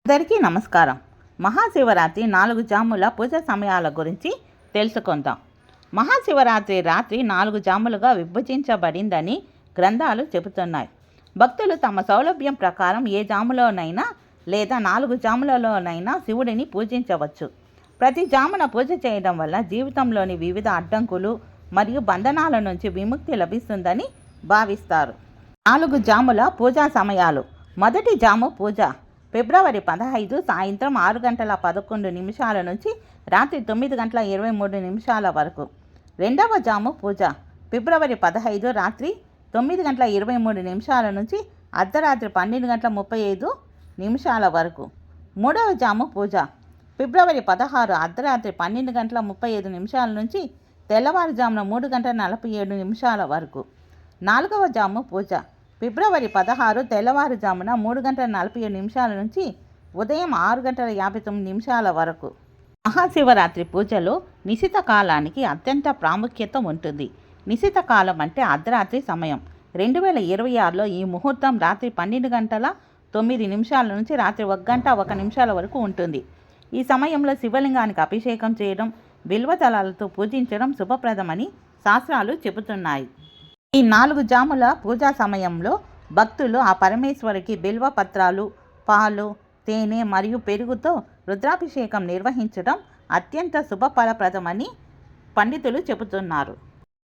అందరికీ నమస్కారం. మహాశివరాత్రి 4 జాముల పూజ సమయాల గురించి తెలుసుకుందాం. మహాశివరాత్రి రాత్రి 4 జాములుగా విభజించబడిందని గ్రంథాలు చెబుతున్నాయి. భక్తులు తమ సౌలభ్యం ప్రకారం ఏ జాములోనైనా లేదా 4 జాములలోనైనా శివుడిని పూజించవచ్చు. ప్రతి జామున పూజ చేయడం వల్ల జీవితంలోని వివిధ అడ్డంకులు మరియు బంధనాల నుంచి విముక్తి లభిస్తుందని భావిస్తారు. 4 జాముల పూజా సమయాలు. మొదటి జాము పూజ ఫిబ్రవరి 15 సాయంత్రం 6:11 నుంచి రాత్రి 9:23 వరకు. రెండవ జాము పూజ ఫిబ్రవరి 15 రాత్రి 9:23 నుంచి అర్ధరాత్రి 12:35 వరకు. మూడవ జాము పూజ ఫిబ్రవరి 16 అర్ధరాత్రి 12:35 నుంచి తెల్లవారుజామున 3:47 వరకు. నాలుగవ జాము పూజ ఫిబ్రవరి 16 తెల్లవారుజామున 3:47 నుంచి ఉదయం 6:59 వరకు. మహాశివరాత్రి పూజలో నిశిత కాలానికి అత్యంత ప్రాముఖ్యత ఉంటుంది. నిశిత కాలం అంటే అర్ధరాత్రి సమయం. 2026లో ఈ ముహూర్తం రాత్రి 12:09 నుంచి రాత్రి 1:01 వరకు ఉంటుంది. ఈ సమయంలో శివలింగానికి అభిషేకం చేయడం, బిల్వదళాలతో పూజించడం శుభప్రదమని శాస్త్రాలు చెబుతున్నాయి. ఈ 4 జాముల పూజా సమయంలో భక్తులు ఆ పరమేశ్వరికి బిల్వ పత్రాలు, పాలు, తేనె మరియు పెరుగుతో రుద్రాభిషేకం నిర్వహించడం అత్యంత శుభఫలప్రదమని పండితులు చెబుతున్నారు.